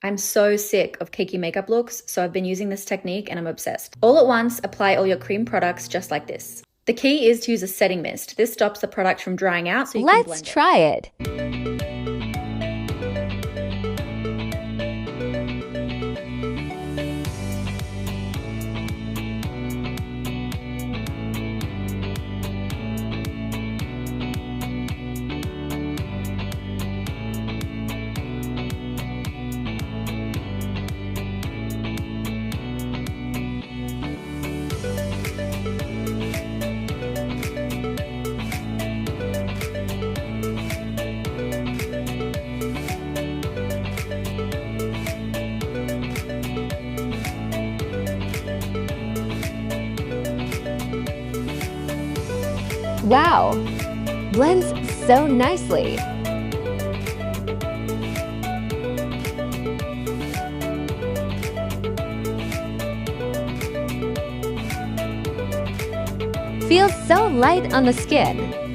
I'm so sick of cakey makeup looks, so I've been using this technique and I'm obsessed. All at once, apply all your cream products just like this. The key is to use a setting mist. This stops the product from drying out so you can blend it. Let's try it. Wow! Blends so nicely. Feels so light on the skin.